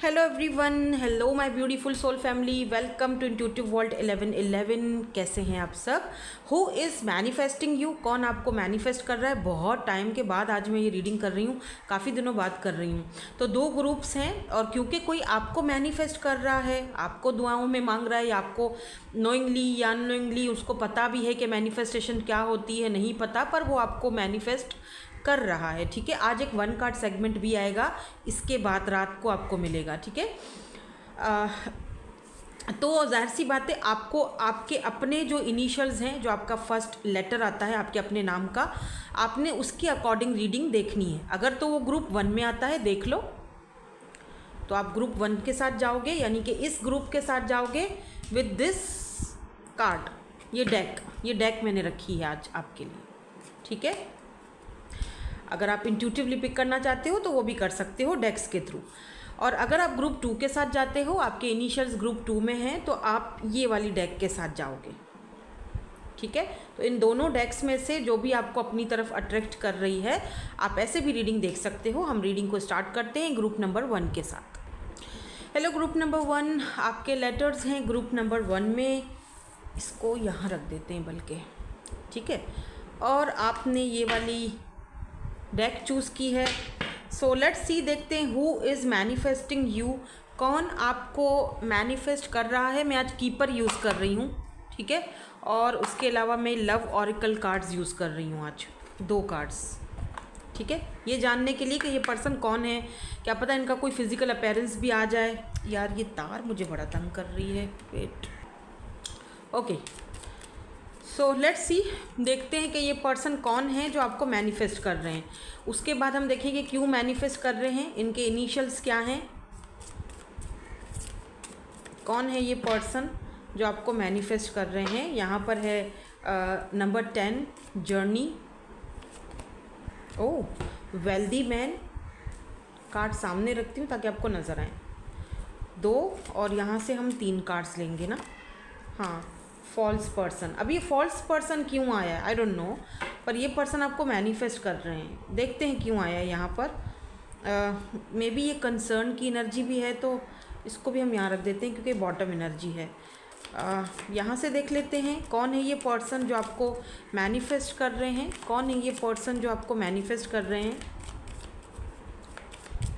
Hello everyone, hello my beautiful soul family, welcome to intuitive world 1111। कैसे हैं आप सब? Who is manifesting you? कौन आपको मैनिफेस्ट कर रहा है? बहुत टाइम के बाद आज मैं ये रीडिंग कर रही हूँ, काफ़ी दिनों बाद कर रही हूँ। तो दो ग्रुप्स हैं, और क्योंकि कोई आपको मैनिफेस्ट कर रहा है, आपको दुआओं में मांग रहा है, या आपको नोइंगली या अननोइंगली उसको पता भी है कि मैनिफेस्टेशन क्या होती है, नहीं पता, पर वो आपको मैनिफेस्ट कर रहा है। ठीक है, आज एक 1 कार्ड सेगमेंट भी आएगा, इसके बाद रात को आपको मिलेगा। ठीक है, तो जाहिर सी बात है, आपको आपके अपने जो इनिशियल्स हैं, जो आपका फर्स्ट लेटर आता है आपके अपने नाम का, आपने उसके अकॉर्डिंग रीडिंग देखनी है। अगर तो वो ग्रुप 1 में आता है, देख लो, तो आप ग्रुप 1 के साथ जाओगे, यानी कि इस ग्रुप के साथ जाओगे विद दिस कार्ड। ये डेक मैंने रखी है आज आपके लिए। ठीक है, अगर आप इंट्यूटिवली पिक करना चाहते हो तो वो भी कर सकते हो डेक्स के थ्रू। और अगर आप ग्रुप 2 के साथ जाते हो, आपके इनिशियल्स ग्रुप 2 में हैं, तो आप ये वाली डेक के साथ जाओगे। ठीक है, तो इन दोनों डेक्स में से जो भी आपको अपनी तरफ अट्रैक्ट कर रही है, आप ऐसे भी रीडिंग देख सकते हो। हम रीडिंग को स्टार्ट करते हैं ग्रुप नंबर 1 के साथ। हेलो ग्रुप नंबर 1, आपके लेटर्स हैं ग्रुप नंबर 1 में। इसको यहाँ रख देते हैं बल्कि, ठीक है। और आपने ये वाली डेक चूज़ की है। सो लेट्स सी, देखते हैं हु इज़ मैनिफेस्टिंग यू। कौन आपको मैनिफेस्ट कर रहा है। मैं आज कीपर यूज़ कर रही हूँ, ठीक है, और उसके अलावा मैं लव ऑरिकल कार्ड्स यूज़ कर रही हूँ आज, 2 कार्ड्स। ठीक है, ये जानने के लिए कि ये पर्सन कौन है, क्या पता इनका कोई फिजिकल अपीयरेंस भी आ जाए। यार ये तार मुझे बड़ा तंग कर रही है, wait. Okay, so let's see, देखते हैं कि ये पर्सन कौन है जो आपको मैनिफेस्ट कर रहे हैं। उसके बाद हम देखेंगे क्यों मैनिफेस्ट कर रहे हैं, इनके इनिशियल्स क्या हैं, कौन है ये पर्सन जो आपको मैनिफेस्ट कर रहे हैं। यहाँ पर है नंबर 10 जर्नी। ओह, वेल्दी मैन। कार्ड सामने रखती हूँ ताकि आपको नज़र आए। 2, और यहाँ से हम 3 कार्ड्स लेंगे ना। हाँ, फॉल्स पर्सन। अब ये फॉल्स पर्सन क्यों आया है आई डोंट नो, पर ये पर्सन आपको मैनिफेस्ट कर रहे हैं। देखते हैं क्यों आया है यहाँ पर। मे बी ये कंसर्न की एनर्जी भी है, तो इसको भी हम यहाँ रख देते हैं क्योंकि बॉटम एनर्जी है। यहाँ से देख लेते हैं कौन है ये पर्सन जो आपको मैनिफेस्ट कर रहे हैं। कौन है ये पर्सन जो आपको मैनिफेस्ट कर रहे हैं,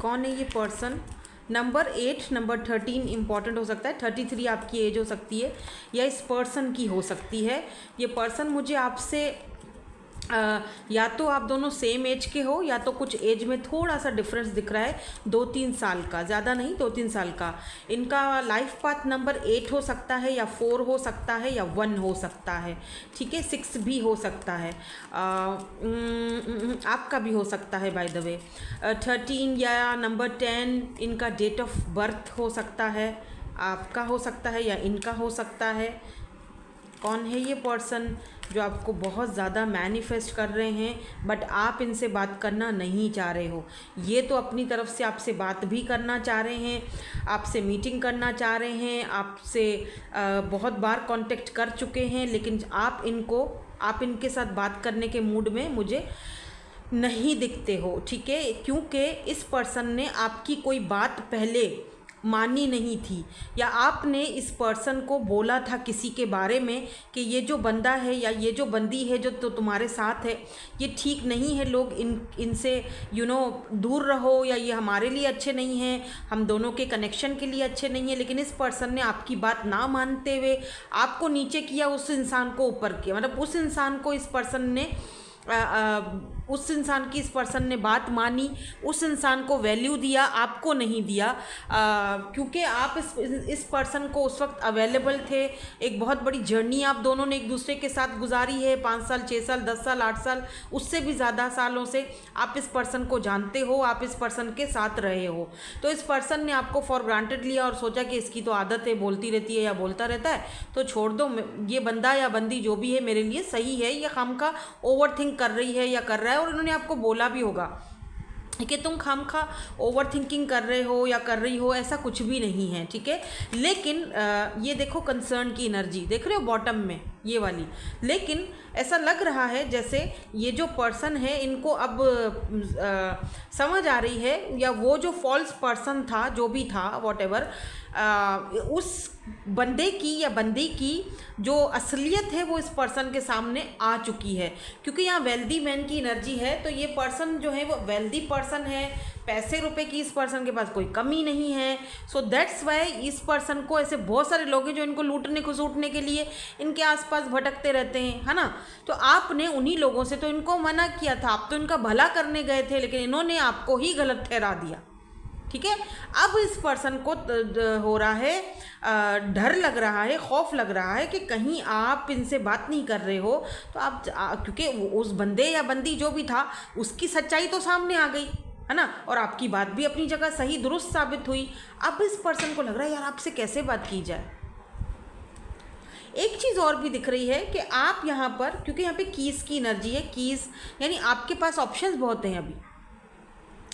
कौन है ये पर्सन। नंबर 8, नंबर 13 इंपॉर्टेंट हो सकता है। 33 आपकी एज हो सकती है, या इस पर्सन की हो सकती है। ये पर्सन मुझे आपसे या तो आप दोनों सेम एज के हो, या तो कुछ एज में थोड़ा सा डिफरेंस दिख रहा है, 2-3 साल का, ज़्यादा नहीं, 2-3 साल का। इनका लाइफ पाथ नंबर 8 हो सकता है, या 4 हो सकता है, या 1 हो सकता है। ठीक है, 6 भी हो सकता है, आपका भी हो सकता है बाय द वे। 13 या नंबर 10 इनका डेट ऑफ बर्थ हो सकता है, आपका हो सकता है या इनका हो सकता है। कौन है ये पर्सन जो आपको बहुत ज़्यादा मैनिफेस्ट कर रहे हैं, बट आप इनसे बात करना नहीं चाह रहे हो। ये तो अपनी तरफ से आपसे बात भी करना चाह रहे हैं, आपसे मीटिंग करना चाह रहे हैं, आपसे बहुत बार कांटेक्ट कर चुके हैं, लेकिन आप इनके साथ बात करने के मूड में मुझे नहीं दिखते हो। ठीक है, क्योंकि इस पर्सन ने आपकी कोई बात पहले मानी नहीं थी, या आपने इस पर्सन को बोला था किसी के बारे में कि ये जो बंदा है या ये जो बंदी है जो तो तुम्हारे साथ है, ये ठीक नहीं है, लोग इनसे दूर रहो, या ये हमारे लिए अच्छे नहीं हैं, हम दोनों के कनेक्शन के लिए अच्छे नहीं हैं। लेकिन इस पर्सन ने आपकी बात ना मानते हुए आपको नीचे किया, उस इंसान को ऊपर किया। मतलब उस इंसान को इस पर्सन ने उस इंसान की इस पर्सन ने बात मानी, उस इंसान को वैल्यू दिया, आपको नहीं दिया, क्योंकि आप इस पर्सन को उस वक्त अवेलेबल थे। एक बहुत बड़ी जर्नी आप दोनों ने एक दूसरे के साथ गुजारी है, 5 साल, 6 साल, 10 साल, 8 साल, उससे भी ज़्यादा सालों से आप इस पर्सन को जानते हो, आप इस पर्सन के साथ रहे हो। तो इस पर्सन ने आपको फॉर ग्रांटेड लिया और सोचा कि इसकी तो आदत है, बोलती रहती है या बोलता रहता है, तो छोड़ दो, ये बंदा या बंदी जो भी है मेरे लिए सही है, या खामखा ओवर थिंक कर रही है या कर रहा है। और उन्होंने आपको बोला भी होगा कि तुम खामखा ओवर थिंकिंग कर रहे हो या कर रही हो, ऐसा कुछ भी नहीं है। ठीक है, लेकिन ये देखो कंसर्न की एनर्जी देख रहे हो बॉटम में, ये वाली। लेकिन ऐसा लग रहा है जैसे ये जो पर्सन है इनको अब समझ आ रही है, या वो जो फॉल्स पर्सन था जो भी था वॉटेवर, उस बंदे की या बंदी की जो असलियत है वो इस पर्सन के सामने आ चुकी है। क्योंकि यहाँ वेल्दी मैन की एनर्जी है, तो ये पर्सन जो है वो वेल्दी पर्सन है, पैसे रुपए की इस पर्सन के पास कोई कमी नहीं है। सो दैट्स वाई इस पर्सन को, ऐसे बहुत सारे लोग हैं जो इनको लूटने को सूटने के लिए इनके आसपास भटकते रहते हैं, है ना। तो आपने उन्हीं लोगों से तो इनको मना किया था, आप तो इनका भला करने गए थे, लेकिन इन्होंने आपको ही गलत ठहरा दिया, ठीक है। अब इस पर्सन को हो रहा है, डर लग रहा है, खौफ लग रहा है कि कहीं आप इनसे बात नहीं कर रहे हो तो आप क्योंकि उस बंदे या बंदी जो भी था उसकी सच्चाई तो सामने आ गई, है ना, और आपकी बात भी अपनी जगह सही दुरुस्त साबित हुई। अब इस पर्सन को लग रहा है यार आपसे कैसे बात की जाए। एक चीज़ और भी दिख रही है कि आप यहाँ पर, क्योंकि यहाँ पे कीज़ की एनर्जी है, कीज़ यानी आपके पास ऑप्शंस बहुत हैं, अभी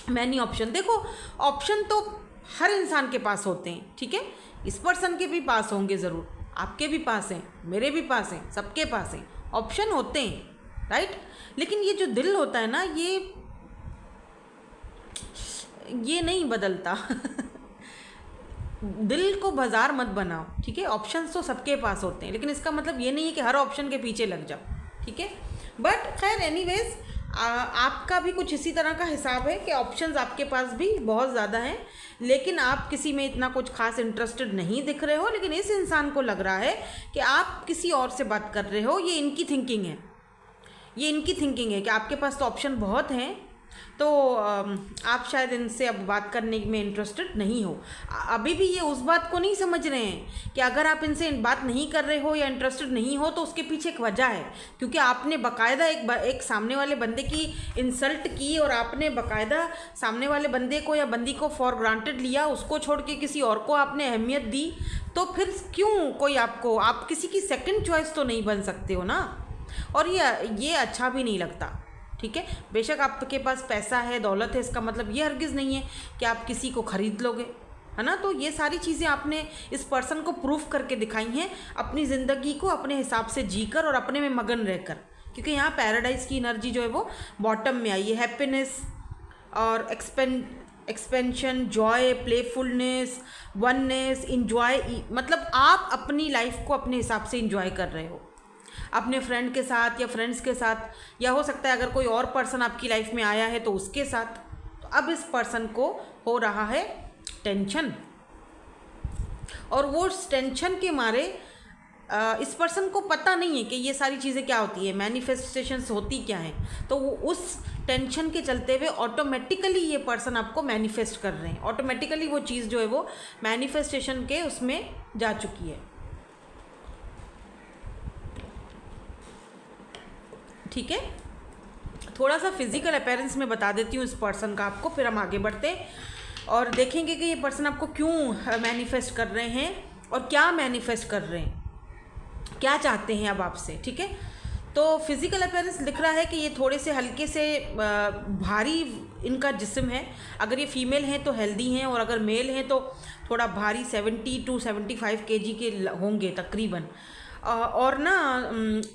मैनी ऑप्शन। देखो ऑप्शन तो हर इंसान के पास होते हैं, ठीक है, इस पर्सन के भी पास होंगे ज़रूर, आपके भी पास हैं, मेरे भी पास हैं, सबके पास हैं, ऑप्शन होते हैं, राइट। लेकिन ये जो दिल होता है ना, ये नहीं बदलता दिल को बाजार मत बनाओ, ठीक है। ऑप्शंस तो सबके पास होते हैं, लेकिन इसका मतलब ये नहीं है कि हर ऑप्शन के पीछे लग जाओ, ठीक है। बट खैर एनीवेज आपका भी कुछ इसी तरह का हिसाब है कि ऑप्शंस आपके पास भी बहुत ज़्यादा हैं, लेकिन आप किसी में इतना कुछ खास इंटरेस्टेड नहीं दिख रहे हो। लेकिन इस इंसान को लग रहा है कि आप किसी और से बात कर रहे हो, ये इनकी थिंकिंग है, ये इनकी थिंकिंग है कि आपके पास तो ऑप्शन बहुत हैं, तो आप शायद इनसे अब बात करने में इंटरेस्टेड नहीं हो। अभी भी ये उस बात को नहीं समझ रहे हैं कि अगर आप इनसे बात नहीं कर रहे हो या इंटरेस्टेड नहीं हो तो उसके पीछे एक वजह है, क्योंकि आपने बाकायदा एक सामने वाले बंदे की इंसल्ट की और आपने बाकायदा सामने वाले बंदे को या बंदी को फॉर ग्रांटेड लिया, उसको छोड़ के किसी और को आपने अहमियत दी। तो फिर क्यों कोई आपको, आप किसी की सेकंड चॉइस तो नहीं बन सकते हो ना, और ये अच्छा भी नहीं लगता, ठीक है। बेशक आपके पास पैसा है, दौलत है, इसका मतलब ये हरगिज़ नहीं है कि आप किसी को ख़रीद लोगे, है ना। तो ये सारी चीज़ें आपने इस पर्सन को प्रूफ करके दिखाई हैं, अपनी ज़िंदगी को अपने हिसाब से जीकर और अपने में मगन रहकर, क्योंकि यहाँ पैराडाइज की एनर्जी जो है वो बॉटम में आई है। हैप्पीनेस और expansion, Joy, playfulness, oneness, enjoy, मतलब आप अपनी लाइफ को अपने हिसाब से इंजॉय कर रहे हो, अपने फ्रेंड के साथ या फ्रेंड्स के साथ, या हो सकता है अगर कोई और पर्सन आपकी लाइफ में आया है तो उसके साथ। तो अब इस पर्सन को हो रहा है टेंशन, और वो टेंशन के मारे इस पर्सन को पता नहीं है कि ये सारी चीज़ें क्या होती है, मैनिफेस्टेशंस होती क्या हैं। तो वो उस टेंशन के चलते हुए ऑटोमेटिकली ये पर्सन आपको मैनिफेस्ट कर रहे हैं, ऑटोमेटिकली वो चीज़ जो है वो मैनिफेस्टेशन के उसमें जा चुकी है, ठीक है। थोड़ा सा फिजिकल अपीयरेंस में बता देती हूँ इस पर्सन का आपको, फिर हम आगे बढ़ते हैं और देखेंगे कि ये पर्सन आपको क्यों मैनिफेस्ट कर रहे हैं और क्या मैनिफेस्ट कर रहे हैं, क्या चाहते हैं अब आपसे, ठीक है। तो फिजिकल अपीयरेंस दिख रहा है कि ये थोड़े से हल्के से भारी इनका जिस्म है। अगर ये फीमेल हैं तो हेल्दी हैं, और अगर मेल हैं तो थोड़ा भारी 70 to 75 kg के होंगे तकरीबन। और ना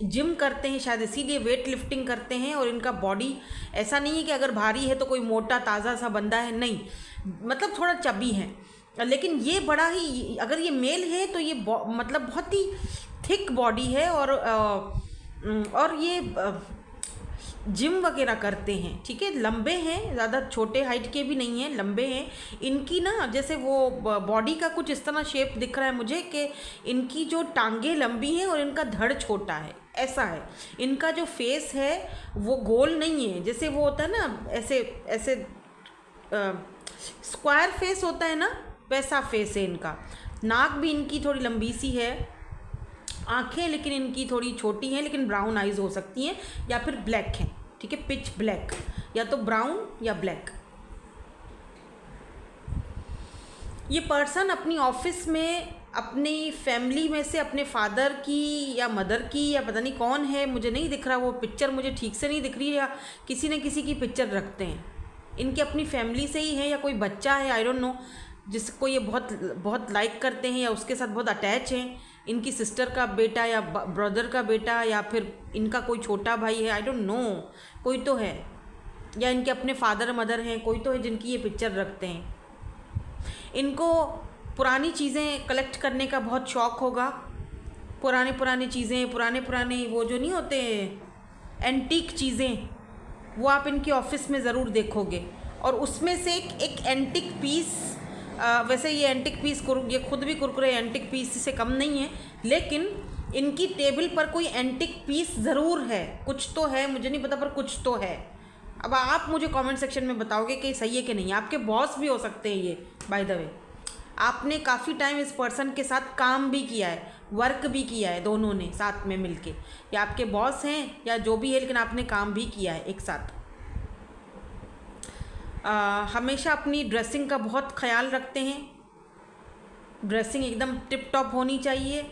जिम करते हैं शायद, इसीलिए वेट लिफ्टिंग करते हैं। और इनका बॉडी ऐसा नहीं है कि अगर भारी है तो कोई मोटा ताज़ा सा बंदा है, नहीं, मतलब थोड़ा चबी है। लेकिन ये बड़ा ही, अगर ये मेल है तो ये मतलब बहुत ही थिक बॉडी है, और ये जिम वगैरह करते हैं, ठीक है। लंबे हैं, ज़्यादा छोटे हाइट के भी नहीं हैं, लंबे हैं। इनकी ना जैसे वो बॉडी का कुछ इस तरह शेप दिख रहा है मुझे कि इनकी जो टांगें लंबी हैं और इनका धड़ छोटा है, ऐसा है। इनका जो फेस है वो गोल नहीं है, जैसे वो होता है ना ऐसे ऐसे स्क्वायर फेस होता है ना, वैसा फेस है इनका। नाक भी इनकी थोड़ी लंबी सी है, आँखें लेकिन इनकी थोड़ी छोटी हैं, लेकिन ब्राउन आइज़ हो सकती हैं, या फिर ब्लैक हैं, ठीक है, पिच ब्लैक, या तो ब्राउन या ब्लैक। ये पर्सन अपनी ऑफिस में अपनी फैमिली में से अपने फादर की या मदर की या पता नहीं कौन है, मुझे नहीं दिख रहा, वो पिक्चर मुझे ठीक से नहीं दिख रही है, या किसी न किसी की पिक्चर रखते हैं। इनके अपनी फैमिली से ही है, या कोई बच्चा है, आई डोंट नो, जिसको ये बहुत बहुत लाइक करते हैं या उसके साथ बहुत अटैच हैं। इनकी सिस्टर का बेटा या ब्रदर का बेटा, या फिर इनका कोई छोटा भाई है, आई डोंट नो, कोई तो है, या इनके अपने फादर मदर हैं, कोई तो है जिनकी ये पिक्चर रखते हैं। इनको पुरानी चीज़ें कलेक्ट करने का बहुत शौक़ होगा। पुरानी चीज़ें, पुराने वो जो नहीं होते एंटीक चीज़ें, वो आप इनके ऑफिस में ज़रूर देखोगे। और उसमें से एक एंटीक पीस, वैसे ये एंटीक पीस ये खुद भी कुरकुरे एंटीक पीस से कम नहीं है, लेकिन इनकी टेबल पर कोई एंटीक पीस ज़रूर है, कुछ तो है, मुझे नहीं पता पर कुछ तो है। अब आप मुझे कमेंट सेक्शन में बताओगे कि सही है कि नहीं। आपके बॉस भी हो सकते हैं ये, बाय द वे। आपने काफ़ी टाइम इस पर्सन के साथ काम भी किया है, वर्क भी किया है, दोनों ने साथ में मिलके, या आपके बॉस हैं या जो भी है, लेकिन आपने काम भी किया है एक साथ। हमेशा अपनी ड्रेसिंग का बहुत ख्याल रखते हैं। ड्रेसिंग एकदम टिप टॉप होनी चाहिए।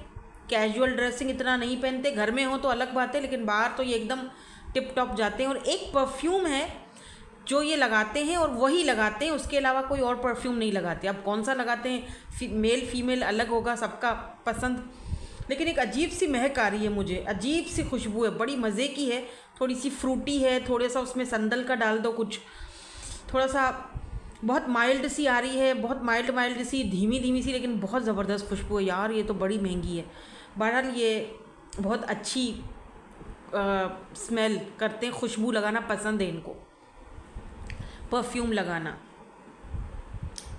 कैजुअल ड्रेसिंग इतना नहीं पहनते, घर में हो तो अलग बात है, लेकिन बाहर तो ये एकदम टिप टॉप जाते हैं। और एक परफ्यूम है जो ये लगाते हैं और वही लगाते हैं, उसके अलावा कोई और परफ्यूम नहीं लगाते। अब कौन सा लगाते हैं, मेल फीमेल अलग होगा सबका पसंद, लेकिन एक अजीब सी महक आ रही है मुझे, अजीब सी खुशबू है, बड़ी मज़े की है, थोड़ी सी फ्रूटी है, थोड़ा सा उसमें संदल का डाल दो कुछ, थोड़ा सा बहुत माइल्ड सी आ रही है, बहुत माइल्ड सी, धीमी सी, लेकिन बहुत ज़बरदस्त खुशबू है यार। ये तो बड़ी महंगी है। बहरहाल ये बहुत अच्छी स्मेल करते हैं, खुशबू लगाना पसंद है इनको, परफ्यूम लगाना।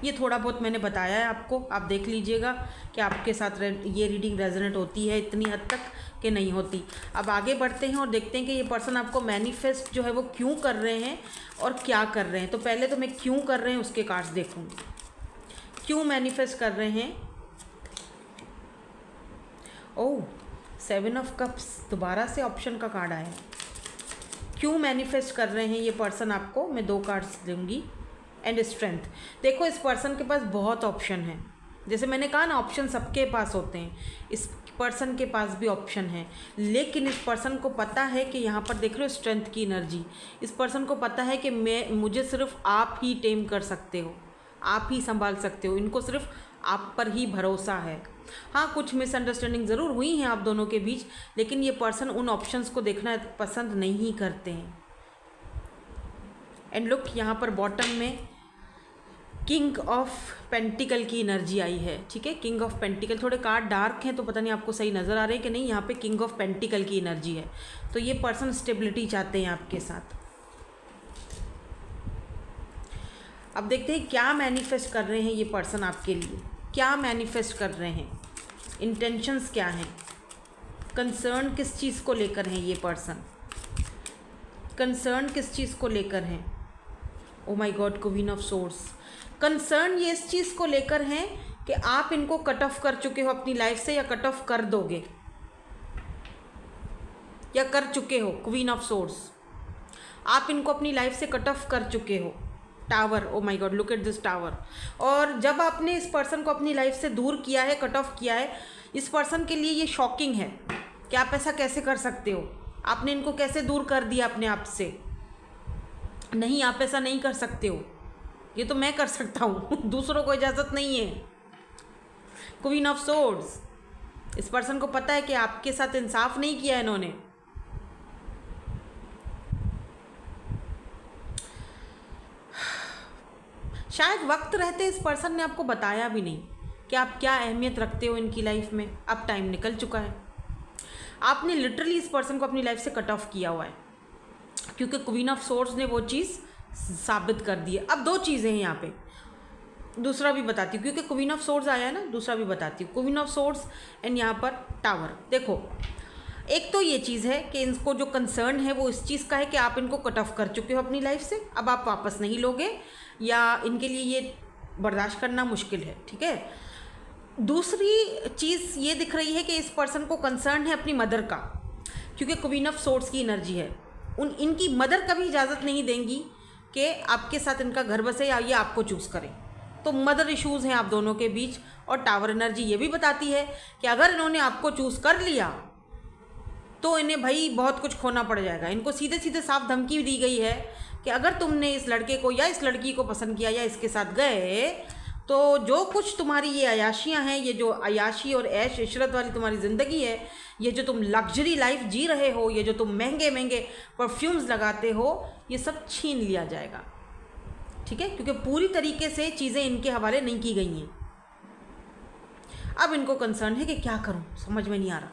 ये थोड़ा बहुत मैंने बताया है आपको, आप देख लीजिएगा कि आपके साथ ये रीडिंग रेजोनेट होती है इतनी हद तक कि नहीं होती। अब आगे बढ़ते हैं और देखते हैं कि ये पर्सन आपको मैनिफेस्ट जो है वो क्यों कर रहे हैं और क्या कर रहे हैं। तो पहले तो मैं क्यों कर रहे हैं उसके कार्ड्स देखूँगी, क्यों मैनिफेस्ट कर रहे हैं। ओह, 7 ऑफ कप्स, दोबारा से ऑप्शन का कार्ड आया। क्यों मैनिफेस्ट कर रहे हैं ये पर्सन आपको, मैं 2 कार्ड्स दूंगी। And strength. देखो इस पर्सन के पास बहुत ऑप्शन है, जैसे मैंने कहा ना ऑप्शन सबके पास होते हैं, इस पर्सन के पास भी ऑप्शन है, लेकिन इस पर्सन को पता है कि यहाँ पर देख रहे हो स्ट्रेंथ की एनर्जी, इस पर्सन को पता है कि मुझे सिर्फ आप ही टेम कर सकते हो, आप ही संभाल सकते हो, इनको सिर्फ आप पर ही भरोसा है। हाँ, कुछ मिसअंडरस्टैंडिंग ज़रूर हुई हैं आप दोनों के बीच, लेकिन ये पर्सन उन ऑप्शंस को देखना पसंद नहीं करते हैं। एंड लुक, यहाँ पर बॉटम में किंग ऑफ पेंटिकल की एनर्जी आई है। ठीक है, किंग ऑफ पेंटिकल, थोड़े कार्ड डार्क हैं तो पता नहीं आपको सही नज़र आ रहे हैं कि नहीं। यहाँ पे किंग ऑफ पेंटिकल की एनर्जी है, तो ये पर्सन स्टेबिलिटी चाहते हैं आपके साथ। अब देखते हैं क्या मैनिफेस्ट कर रहे हैं ये पर्सन आपके लिए, क्या मैनिफेस्ट कर रहे हैं, इंटेंशंस क्या हैं, कंसर्न किस चीज़ को लेकर हैं ये पर्सन, कंसर्न किस चीज़ को लेकर हैं। Oh my God, queen of swords. Concern ये इस चीज़ को लेकर हैं कि आप इनको कट ऑफ कर चुके हो अपनी लाइफ से, या कट ऑफ कर दोगे, या कर चुके हो। क्वीन ऑफ सोर्ड्स, आप इनको अपनी लाइफ से कट ऑफ कर चुके हो। Tower, O my God, look at this tower. और जब आपने इस पर्सन को अपनी लाइफ से दूर किया है, कट ऑफ किया है, इस पर्सन के लिए ये शॉकिंग है कि आप ऐसा कैसे कर सकते हो, आपने इनको कैसे दूर कर दिया अपने आप से। नहीं, आप ऐसा नहीं कर सकते हो, ये तो मैं कर सकता हूँ, दूसरों को इजाज़त नहीं है। क्वीन ऑफ सोर्ड्स, इस पर्सन को पता है कि आपके साथ इंसाफ नहीं किया इन्होंने। शायद वक्त रहते इस पर्सन ने आपको बताया भी नहीं कि आप क्या अहमियत रखते हो इनकी लाइफ में। अब टाइम निकल चुका है, आपने लिटरली इस पर्सन को अपनी लाइफ से कट ऑफ किया हुआ है, क्योंकि क्वीन ऑफ सोर्ड्स ने वो चीज़ साबित कर दी है। अब 2 चीज़ें हैं यहाँ पे, दूसरा भी बताती हूँ क्योंकि क्वीन ऑफ सोर्ड्स आया है ना, दूसरा भी बताती हूँ। क्वीन ऑफ सोर्ड्स एंड यहाँ पर टावर। देखो, एक तो ये चीज़ है कि इनको जो कंसर्न है वो इस चीज़ का है कि आप इनको कट ऑफ कर चुके हो अपनी लाइफ से, अब आप वापस नहीं लोगे, या इनके लिए ये बर्दाश्त करना मुश्किल है। ठीक है, दूसरी चीज़ ये दिख रही है कि इस पर्सन को कंसर्न है अपनी मदर का, क्योंकि क्वीन ऑफ सोर्ड्स की एनर्जी है। इनकी मदर कभी इजाज़त नहीं देंगी कि आपके साथ इनका घर बसे या ये आपको चूज़ करें, तो मदर इश्यूज़ हैं आप दोनों के बीच। और टावर एनर्जी ये भी बताती है कि अगर इन्होंने आपको चूज़ कर लिया तो इन्हें भाई बहुत कुछ खोना पड़ जाएगा। इनको सीधे सीधे साफ धमकी दी गई है कि अगर तुमने इस लड़के को या इस लड़की को पसंद किया या इसके साथ गए तो जो कुछ तुम्हारी ये अयाशियाँ हैं, ये जो अयाशी और ऐश इशरत वाली तुम्हारी ज़िंदगी है, ये जो तुम लग्जरी लाइफ जी रहे हो, ये जो तुम महंगे महंगे परफ्यूम्स लगाते हो, ये सब छीन लिया जाएगा, ठीक है, क्योंकि पूरी तरीके से चीज़ें इनके हवाले नहीं की गई हैं। अब इनको कंसर्न है कि क्या करूं, समझ में नहीं आ रहा।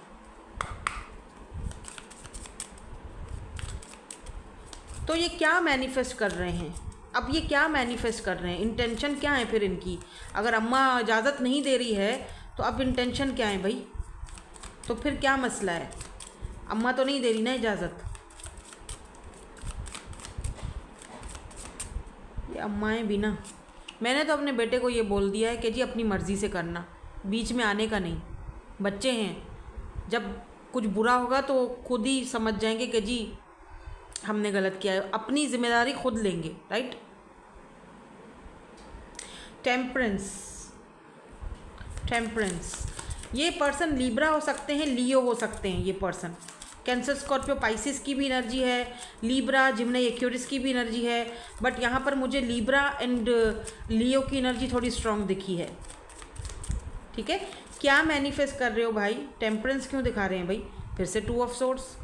तो ये क्या मैनिफेस्ट कर रहे हैं, अब ये क्या मैनिफेस्ट कर रहे हैं, इंटेंशन क्या है फिर इनकी? अगर अम्मा इजाज़त नहीं दे रही है तो अब इंटेंशन क्या है भाई? तो फिर क्या मसला है? अम्मा तो नहीं दे रही ना इजाज़त। ये अम्माएँ भी ना, मैंने तो अपने बेटे को ये बोल दिया है कि जी अपनी मर्ज़ी से करना, बीच में आने का नहीं। बच्चे हैं, जब कुछ बुरा होगा तो खुद ही समझ जाएंगे कि जी हमने गलत किया है, अपनी जिम्मेदारी खुद लेंगे, राइट। टेम्परेंस, टेम्परेंस, ये पर्सन लिब्रा हो सकते हैं, लियो हो सकते हैं ये पर्सन। कैंसर, स्कॉर्पियो, पाइसिस की भी एनर्जी है, लिब्रा, जिम्नी, एक्वेरियस की भी एनर्जी है, बट यहाँ पर मुझे लिब्रा एंड लियो की एनर्जी थोड़ी स्ट्रॉन्ग दिखी है, ठीक है। क्या मैनिफेस्ट कर रहे हो भाई? टेम्परेंस क्यों दिखा रहे हैं भाई? फिर से 2 ऑफ सोर्ड्स।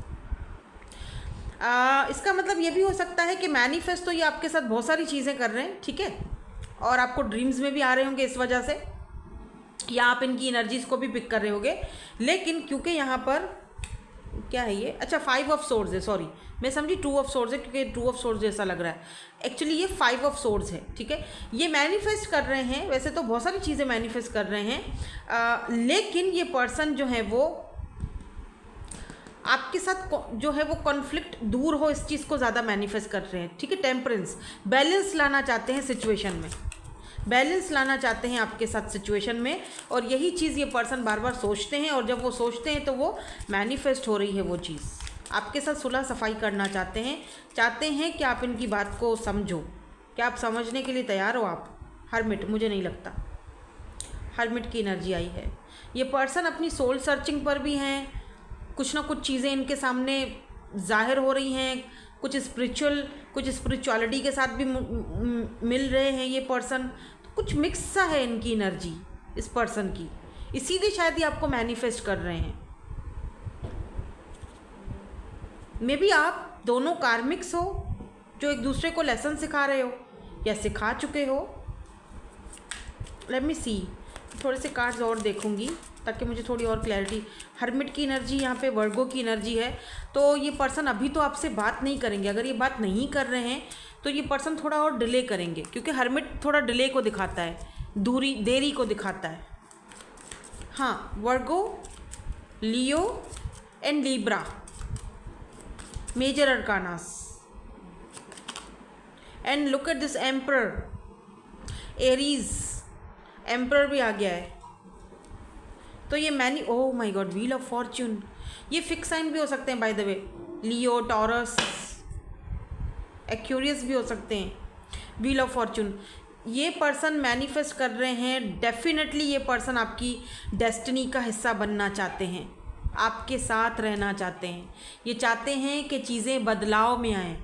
इसका मतलब ये भी हो सकता है कि मैनिफेस्ट तो ये आपके साथ बहुत सारी चीज़ें कर रहे हैं, ठीक है, और आपको ड्रीम्स में भी आ रहे होंगे इस वजह से, या आप इनकी एनर्जीज को भी पिक कर रहे होंगे। लेकिन क्योंकि यहाँ पर क्या है ये, अच्छा 5 ऑफ सोर्ड्स है, सॉरी मैं समझी 2 ऑफ सोर्ड्स है, क्योंकि 2 ऑफ सोर्ड्स जैसा लग रहा है, एक्चुअली ये 5 ऑफ सोर्ड्स है, ठीक है। ये मैनिफेस्ट कर रहे हैं, वैसे तो बहुत सारी चीज़ें मैनिफेस्ट कर रहे हैं, लेकिन ये पर्सन जो है वो आपके साथ जो है वो कॉन्फ्लिक्ट दूर हो, इस चीज़ को ज़्यादा मैनिफेस्ट कर रहे हैं, ठीक है। टेम्परेंस, बैलेंस लाना चाहते हैं सिचुएशन में, बैलेंस लाना चाहते हैं आपके साथ सिचुएशन में, और यही चीज़ ये पर्सन बार बार सोचते हैं, और जब वो सोचते हैं तो वो मैनिफेस्ट हो रही है वो चीज़। आपके साथ सुलह सफाई करना चाहते हैं कि आप इनकी बात को समझो। क्या आप समझने के लिए तैयार हो? आप हरमिट, मुझे नहीं लगता हरमिट की एनर्जी आई है। ये पर्सन अपनी सोल सर्चिंग पर भी हैं, कुछ ना कुछ चीज़ें इनके सामने जाहिर हो रही हैं, कुछ स्पिरिचुअलिटी के साथ भी मिल रहे हैं ये पर्सन, तो कुछ मिक्स सा है इनकी एनर्जी इस पर्सन की, इसीलिए शायद ये आपको मैनिफेस्ट कर रहे हैं। मे बी आप दोनों कार्मिक्स हो जो एक दूसरे को लेसन सिखा रहे हो या सिखा चुके हो। लेट मी सी, थोड़े से कार्ड्स और देखूंगी ताकि मुझे थोड़ी और क्लैरिटी। हर्मिट की एनर्जी, यहाँ पे वर्गो की एनर्जी है, तो ये पर्सन अभी तो आपसे बात नहीं करेंगे। अगर ये बात नहीं कर रहे हैं तो ये पर्सन थोड़ा और डिले करेंगे, क्योंकि हर्मिट थोड़ा डिले को दिखाता है, दूरी, देरी को दिखाता है। हाँ, Virgo, Leo and Libra, major arcanas, and look at this emperor, Aries, emperor भी आ गया है। तो ये oh my god, wheel of fortune, ये फिक्स साइन भी हो सकते हैं by the way, Leo, Taurus, Aquarius भी हो सकते हैं। व्हील ऑफ फॉर्च्यून, ये पर्सन मैनिफेस्ट कर रहे हैं, डेफिनेटली ये पर्सन आपकी डेस्टिनी का हिस्सा बनना चाहते हैं, आपके साथ रहना चाहते हैं। ये चाहते हैं कि चीज़ें बदलाव में आएँ,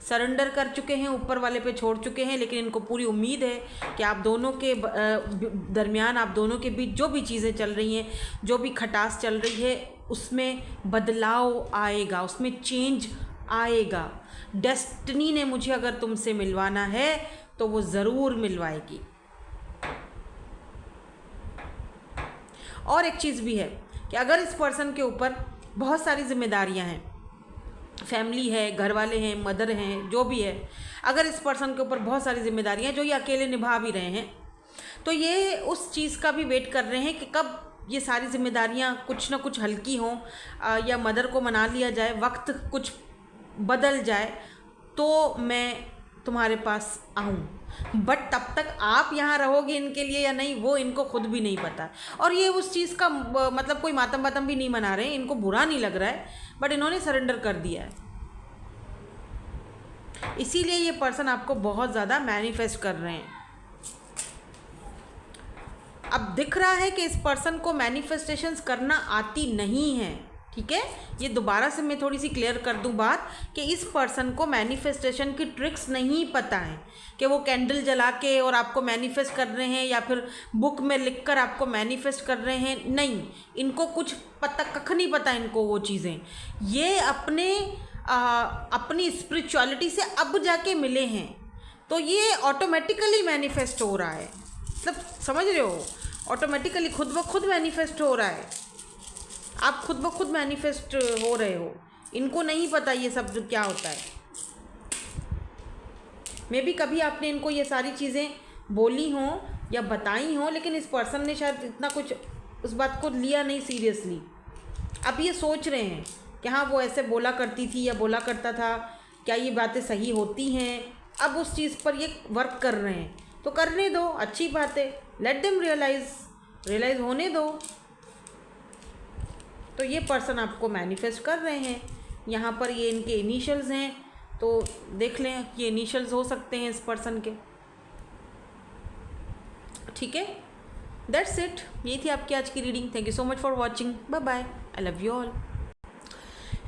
सरेंडर कर चुके हैं, ऊपर वाले पे छोड़ चुके हैं, लेकिन इनको पूरी उम्मीद है कि आप दोनों के दरमियान, आप दोनों के बीच जो भी चीज़ें चल रही हैं, जो भी खटास चल रही है, उसमें बदलाव आएगा, उसमें चेंज आएगा। डेस्टिनी ने मुझे अगर तुमसे मिलवाना है तो वो ज़रूर मिलवाएगी। और एक चीज़ भी है कि अगर इस पर्सन के ऊपर बहुत सारी जिम्मेदारियां हैं, फैमिली है, घर वाले हैं, मदर हैं, जो भी है, अगर इस पर्सन के ऊपर बहुत सारी जिम्मेदारियां हैं जो ये अकेले निभा भी रहे हैं, तो ये उस चीज़ का भी वेट कर रहे हैं कि कब ये सारी जिम्मेदारियां कुछ ना कुछ हल्की हों, या मदर को मना लिया जाए, वक्त कुछ बदल जाए तो मैं तुम्हारे पास आऊँ। बट तब तक आप यहाँ रहोगे इनके लिए या नहीं, वो इनको खुद भी नहीं पता। और ये उस चीज़ का मतलब कोई मातम वातम भी नहीं मना रहे हैं, इनको बुरा नहीं लग रहा है, बट इन्होंने सरेंडर कर दिया है। इसीलिए ये पर्सन आपको बहुत ज़्यादा मैनिफेस्ट कर रहे हैं। अब दिख रहा है कि इस पर्सन को मैनिफेस्टेशंस करना आती नहीं है, ठीक है, ये दोबारा से मैं थोड़ी सी क्लियर कर दूं बात कि इस पर्सन को मैनिफेस्टेशन की ट्रिक्स नहीं पता है कि वो कैंडल जला के और आपको मैनिफेस्ट कर रहे हैं या फिर बुक में लिखकर आपको मैनिफेस्ट कर रहे हैं। नहीं, इनको कुछ पता, कख नहीं पता इनको वो चीज़ें। ये अपनी स्पिरिचुअलिटी से अब जाके मिले हैं, तो ये ऑटोमेटिकली मैनिफेस्ट हो रहा है। मतलब समझ रहे हो, ऑटोमेटिकली खुद ब खुद मैनिफेस्ट हो रहा है। आप खुद ब खुद मैनिफेस्ट हो रहे हो, इनको नहीं पता ये सब जो क्या होता है। मे बी कभी आपने इनको ये सारी चीज़ें बोली हों या बताई हों, लेकिन इस पर्सन ने शायद इतना कुछ उस बात को लिया नहीं सीरियसली। अब ये सोच रहे हैं कि हाँ वो ऐसे बोला करती थी या बोला करता था, क्या ये बातें सही होती हैं। अब उस चीज़ पर ये वर्क कर रहे हैं, तो करने दो, अच्छी बात है। लेट देम रियलाइज़ होने दो। तो ये पर्सन आपको मैनिफेस्ट कर रहे हैं। यहाँ पर ये इनके इनिशियल्स हैं, तो देख लें ये इनिशियल्स हो सकते हैं इस पर्सन के। ठीक है, दैट्स इट। ये थी आपकी आज की reading. Thank you so much for watching. Bye bye, I love you all.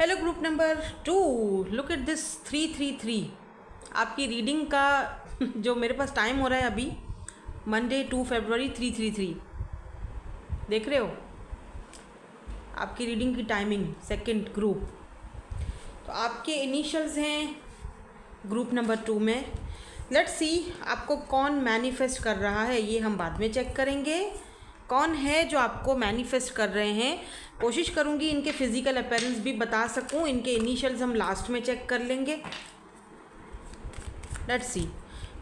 Hello group number 2, look at this 333। आपकी रीडिंग का जो मेरे पास टाइम हो रहा है अभी, मंडे 2 फरवरी 333, देख रहे हो आपकी रीडिंग की टाइमिंग। सेकंड ग्रुप, तो आपके इनिशियल्स हैं ग्रुप नंबर 2 में। लेट्स सी आपको कौन मैनिफेस्ट कर रहा है, ये हम बाद में चेक करेंगे। कौन है जो आपको मैनिफेस्ट कर रहे हैं, कोशिश करूँगी इनके फिज़िकल अपीयरेंस भी बता सकूँ। इनके इनिशियल्स हम लास्ट में चेक कर लेंगे। लेट्स सी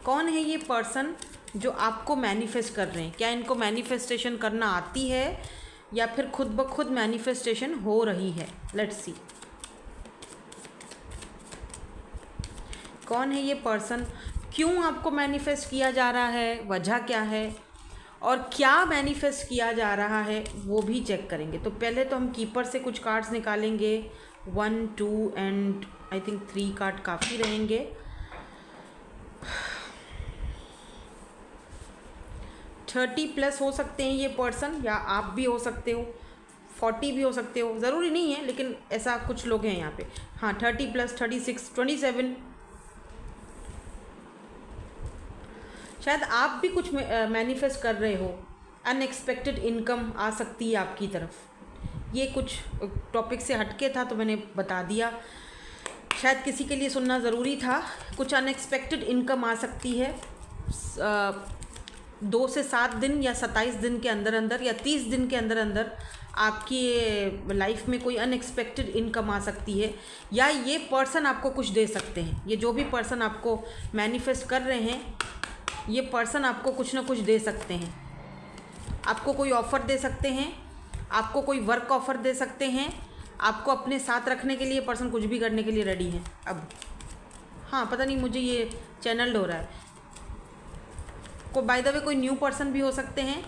कौन है ये पर्सन जो आपको मैनिफेस्ट कर रहे हैं। क्या इनको मैनिफेस्टेशन करना आती है या फिर खुद ब खुद मैनिफेस्टेशन हो रही है। लेट्स सी कौन है ये पर्सन, क्यों आपको मैनिफेस्ट किया जा रहा है, वजह क्या है, और क्या मैनिफेस्ट किया जा रहा है वो भी चेक करेंगे। तो पहले तो हम कीपर से कुछ कार्ड्स निकालेंगे। 1 2 एंड आई थिंक 3 कार्ड काफ़ी रहेंगे। 30+ हो सकते हैं ये पर्सन, या आप भी हो सकते हो, 40 भी हो सकते हो, ज़रूरी नहीं है, लेकिन ऐसा कुछ लोग हैं यहाँ पे। हाँ 30+, 36, 27। शायद आप भी कुछ मैनिफेस्ट कर रहे हो। अनएक्सपेक्टेड इनकम आ सकती है आपकी तरफ। ये कुछ टॉपिक से हटके था तो मैंने बता दिया, शायद किसी के लिए सुनना ज़रूरी था। कुछ अनएक्सपेक्टेड इनकम आ सकती है 2 से 7 दिन या 27 दिन के अंदर अंदर या 30 दिन के अंदर अंदर आपकी लाइफ में कोई अनएक्सपेक्टेड इनकम आ सकती है, या ये पर्सन आपको कुछ दे सकते हैं। ये जो भी पर्सन आपको मैनिफेस्ट कर रहे हैं, ये पर्सन आपको कुछ ना कुछ दे सकते हैं। आपको कोई ऑफ़र दे सकते हैं, आपको कोई वर्क ऑफ़र दे सकते हैं, आपको अपने साथ रखने के लिए पर्सन कुछ भी करने के लिए रेडी है अब। हाँ पता नहीं मुझे ये चैनल्ड हो रहा है। को बाय द वे कोई न्यू पर्सन भी हो सकते हैं।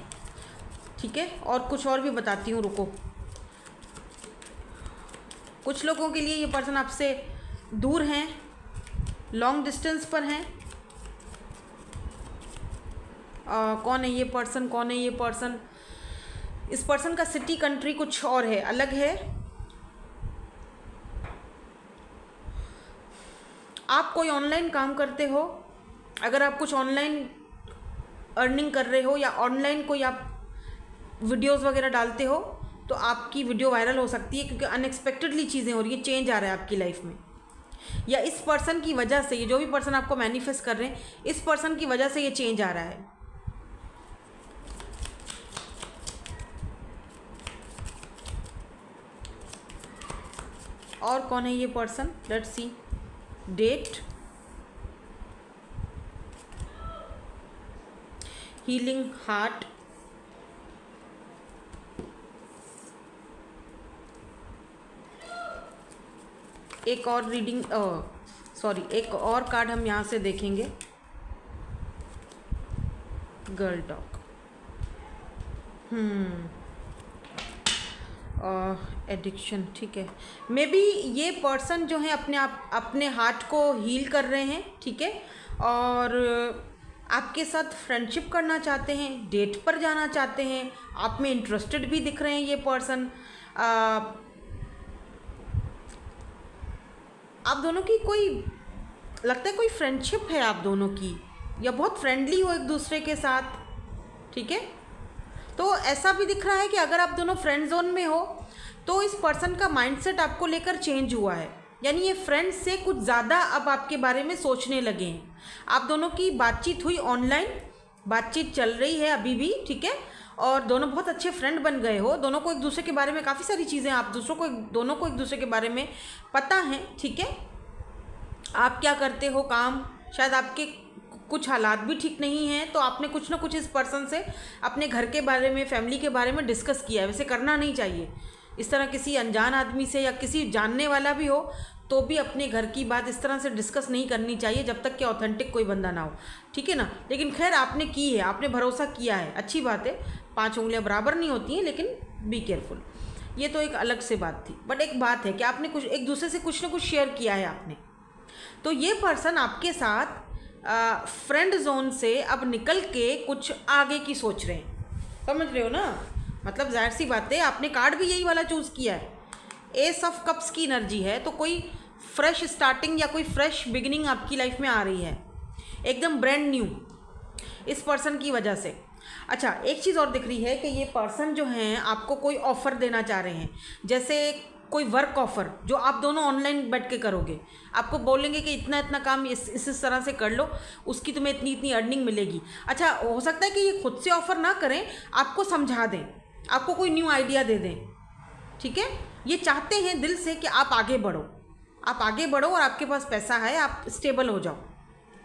ठीक है, और कुछ और भी बताती हूँ, रुको। कुछ लोगों के लिए ये पर्सन आपसे दूर हैं, लॉन्ग डिस्टेंस पर हैं। कौन है ये पर्सन, कौन है ये पर्सन? इस पर्सन का सिटी कंट्री कुछ और है, अलग है। आप कोई ऑनलाइन काम करते हो, अगर आप कुछ ऑनलाइन अर्निंग कर रहे हो या ऑनलाइन कोई आप वीडियोस वगैरह डालते हो, तो आपकी वीडियो वायरल हो सकती है, क्योंकि अनएक्सपेक्टेडली चीज़ें हो रही है, चेंज आ रहा है आपकी लाइफ में। या इस पर्सन की वजह से, ये जो भी पर्सन आपको मैनिफेस्ट कर रहे हैं, इस पर्सन की वजह से ये चेंज आ रहा है। और कौन है ये person? Let's see. Date, healing heart, एक और रीडिंग, एक और कार्ड हम यहाँ से देखेंगे। Girl talk, addiction. ठीक है, मे बी ये पर्सन जो है अपने हार्ट को हील कर रहे हैं। ठीक है, और आपके साथ फ्रेंडशिप करना चाहते हैं, डेट पर जाना चाहते हैं, आप में इंटरेस्टेड भी दिख रहे हैं ये पर्सन। आप दोनों की कोई लगता है कोई फ्रेंडशिप है आप दोनों की, या बहुत फ्रेंडली हो एक दूसरे के साथ, ठीक है। तो ऐसा भी दिख रहा है कि अगर आप दोनों फ्रेंड जोन में हो तो इस पर्सन का माइंडसेट आपको लेकर चेंज हुआ है, यानी ये फ्रेंड्स से कुछ ज़्यादा अब आपके बारे में सोचने लगे हैं। आप दोनों की बातचीत हुई, ऑनलाइन बातचीत चल रही है अभी भी, ठीक है, और दोनों बहुत अच्छे फ्रेंड बन गए हो। दोनों को एक दूसरे के बारे में काफ़ी सारी चीज़ें आप दोनों को एक दूसरे के बारे में पता है, ठीक है। आप क्या करते हो काम, शायद आपके कुछ हालात भी ठीक नहीं हैं, तो आपने कुछ ना कुछ इस पर्सन से अपने घर के बारे में, फैमिली के बारे में डिस्कस किया है। वैसे करना नहीं चाहिए इस तरह, किसी अनजान आदमी से या किसी जानने वाला भी हो तो भी अपने घर की बात इस तरह से डिस्कस नहीं करनी चाहिए जब तक कि ऑथेंटिक कोई बंदा ना हो, ठीक है ना। लेकिन खैर आपने की है, आपने भरोसा किया है, अच्छी बात है। 5 उंगलियां बराबर नहीं होती हैं, लेकिन बी केयरफुल, ये तो एक अलग से बात थी। बट एक बात है कि आपने कुछ एक दूसरे से कुछ ना कुछ शेयर किया है आपने, तो ये पर्सन आपके साथ फ्रेंड जोन से अब निकल के कुछ आगे की सोच रहे हैं, समझ रहे हो ना। मतलब जाहिर सी बात है, आपने कार्ड भी यही वाला चूज़ किया है, एस ऑफ कप्स की एनर्जी है, तो कोई फ्रेश स्टार्टिंग या कोई फ्रेश बिगिनिंग आपकी लाइफ में आ रही है, एकदम ब्रांड न्यू, इस पर्सन की वजह से। अच्छा, एक चीज़ और दिख रही है कि ये पर्सन जो हैं आपको कोई ऑफ़र देना चाह रहे हैं, जैसे कोई वर्क ऑफ़र जो आप दोनों ऑनलाइन बैठ के करोगे। आपको बोलेंगे कि इतना इतना काम इस तरह से कर लो, उसकी तुम्हें इतनी इतनी अर्निंग मिलेगी। अच्छा, हो सकता है कि ये खुद से ऑफ़र ना करें, आपको समझा दें, आपको कोई न्यू आइडिया दे दें, ठीक है। ये चाहते हैं दिल से कि आप आगे बढ़ो, आप आगे बढ़ो और आपके पास पैसा है, आप स्टेबल हो जाओ,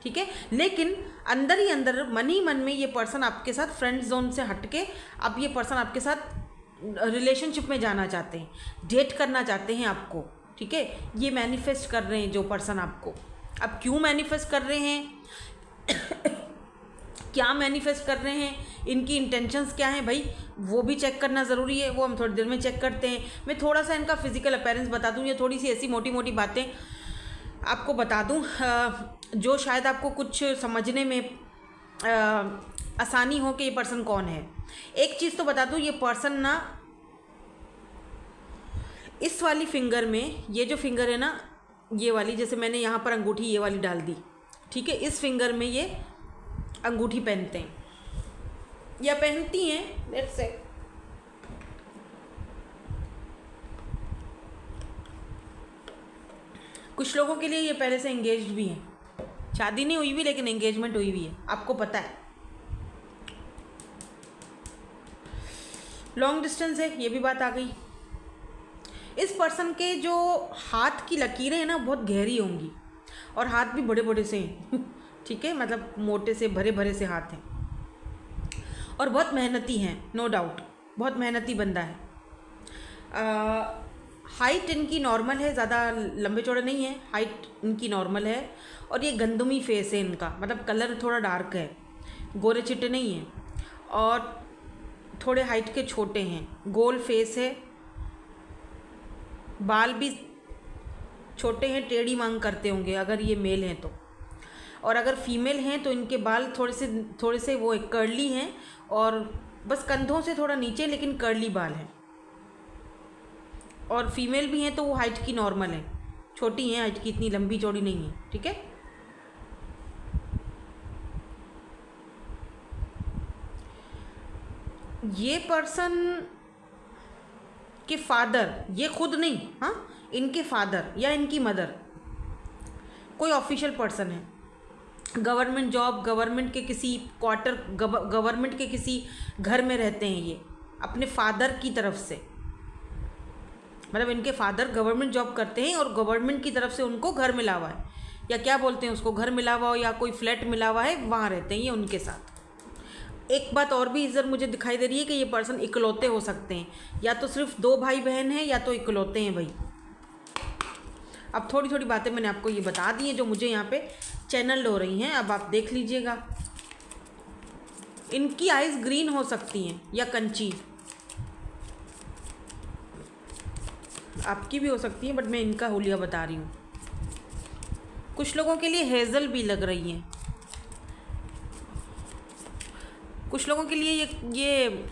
ठीक है। लेकिन अंदर ही अंदर, मन ही मन में ये पर्सन आपके साथ फ्रेंड जोन से हट के अब ये पर्सन आपके साथ रिलेशनशिप में जाना चाहते हैं, डेट करना चाहते हैं आपको, ठीक है। ये मैनिफेस्ट कर रहे हैं जो पर्सन आपको। अब क्यों मैनिफेस्ट कर रहे हैं क्या मैनिफेस्ट कर रहे हैं, इनकी इंटेंशंस क्या हैं भाई, वो भी चेक करना ज़रूरी है, वो हम थोड़ी देर में चेक करते हैं। मैं थोड़ा सा इनका फिजिकल अपीयरेंस बता दूँ, या थोड़ी सी ऐसी मोटी मोटी बातें आपको बता दूँ जो शायद आपको कुछ समझने में आसानी हो कि ये पर्सन कौन है। एक चीज़ तो बता दूँ, ये पर्सन ना इस वाली फिंगर में, ये जो फिंगर है ना, ये वाली, जैसे मैंने यहाँ पर अंगूठी ये वाली डाल दी, ठीक है, इस फिंगर में ये अंगूठी पहनते हैं या पहनती हैं, लेट्स से। कुछ लोगों के लिए ये पहले से एंगेज्ड भी हैं, शादी नहीं हुई भी लेकिन एंगेजमेंट हुई भी है, आपको पता है। लॉन्ग डिस्टेंस है, ये भी बात आ गई। इस पर्सन के जो हाथ की लकीरें हैं ना, बहुत गहरी होंगी, और हाथ भी बड़े बड़े से हैं ठीक है, मतलब मोटे से भरे भरे से हाथ हैं, और बहुत मेहनती हैं, नो डाउट, बहुत मेहनती बंदा है। हाइट इनकी नॉर्मल है, ज़्यादा लंबे चौड़े नहीं है, हाइट इनकी नॉर्मल है, और ये गंदमी फेस है इनका, मतलब कलर थोड़ा डार्क है, गोरे चिट्टे नहीं हैं, और थोड़े हाइट के छोटे हैं, गोल फेस है, बाल भी छोटे हैं, टेढ़ी मांग करते होंगे अगर ये मेल हैं तो, और अगर फीमेल हैं तो इनके बाल थोड़े से वो कर्ली हैं, और बस कंधों से थोड़ा नीचे, लेकिन कर्ली बाल हैं। और फीमेल भी हैं तो वो हाइट की नॉर्मल है, छोटी हैं, हाइट की इतनी लंबी चौड़ी नहीं है, ठीक है। ये पर्सन के फादर, ये खुद नहीं, हाँ, इनके फादर या इनकी मदर कोई ऑफिशियल पर्सन है, गवर्नमेंट जॉब, गवर्नमेंट के किसी क्वार्टर, गवर्नमेंट के किसी घर में रहते हैं ये अपने फादर की तरफ से, मतलब इनके फादर गवर्नमेंट जॉब करते हैं और गवर्नमेंट की तरफ से उनको घर मिला हुआ है, या क्या बोलते हैं उसको, घर मिला हुआ हो या कोई फ्लैट मिला हुआ है, वहाँ रहते हैं ये उनके साथ। एक बात और भी इधर मुझे दिखाई दे रही है कि ये पर्सन इकलौते हो सकते हैं, या तो सिर्फ 2 भाई बहन हैं या तो इकलौते हैं भाई। अब थोड़ी थोड़ी बातें मैंने आपको ये बता दी हैं जो मुझे यहाँ पे चैनल हो रही हैं, अब आप देख लीजिएगा। इनकी आइज़ ग्रीन हो सकती हैं या कंची, आपकी भी हो सकती है, बट मैं इनका हुलिया बता रही हूँ। कुछ लोगों के लिए हेज़ल भी लग रही हैं, कुछ लोगों के लिए ये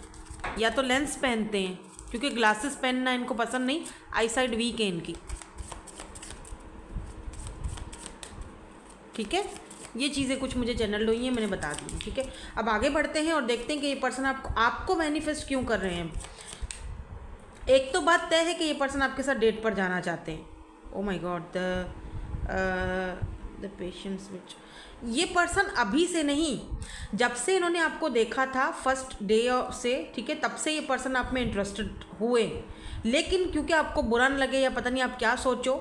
या तो लेंस पहनते हैं, क्योंकि ग्लासेस पहनना इनको पसंद नहीं, आई साइड वीक है इनकी। ठीक है, ये चीज़ें कुछ मुझे जनरल हुई हैं, मैंने बता दी। ठीक है, अब आगे बढ़ते हैं और देखते हैं कि ये पर्सन आपको मैनिफेस्ट क्यों कर रहे हैं। एक तो बात तय है कि ये पर्सन आपके साथ डेट पर जाना चाहते हैं। Oh my god, the patience witch, ये पर्सन अभी से नहीं, जब से इन्होंने आपको देखा था फर्स्ट डे से, ठीक है, तब से ये पर्सन आप में इंटरेस्टेड हुए, लेकिन क्योंकि आपको बुरा न लगे या पता नहीं आप क्या सोचो,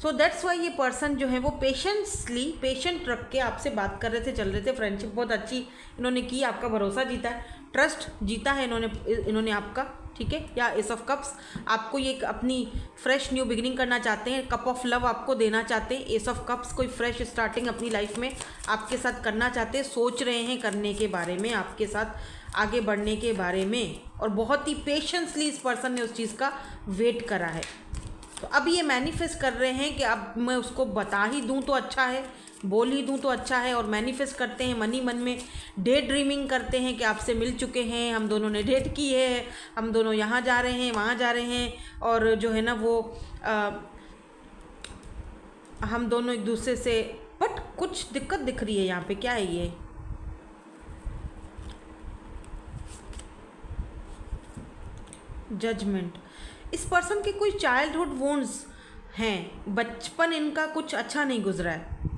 सो दैट्स वाई ये पर्सन जो है वो पेशेंट रख के आपसे बात कर रहे थे, चल रहे थे। फ्रेंडशिप बहुत अच्छी इन्होंने की, आपका भरोसा जीता है, ट्रस्ट जीता है इन्होंने आपका। ठीक है, या एस ऑफ कप्स, आपको ये अपनी फ्रेश न्यू बिगिनिंग करना चाहते हैं, कप ऑफ लव आपको देना चाहते हैं। एस ऑफ कप्स, कोई फ्रेश स्टार्टिंग अपनी लाइफ में आपके साथ करना चाहते हैं, सोच रहे हैं करने के बारे में, आपके साथ आगे बढ़ने के बारे में, और बहुत ही पेशेंसली इस पर्सन ने उस चीज़ का वेट करा है। तो अब ये मैनिफेस्ट कर रहे हैं कि अब मैं उसको बता ही दूं तो अच्छा है, बोल ही दूं तो अच्छा है, और मैनिफेस्ट करते हैं मन ही मन में, डे ड्रीमिंग करते हैं कि आपसे मिल चुके हैं, हम दोनों ने डेट की है, हम दोनों यहाँ जा रहे हैं, वहाँ जा रहे हैं, और जो है ना वो हम दोनों एक दूसरे से, बट कुछ दिक्कत दिख रही है यहाँ पे। क्या है ये? जजमेंट। इस पर्सन के कोई चाइल्डहुड वुंड्स हैं, बचपन इनका कुछ अच्छा नहीं गुजरा है,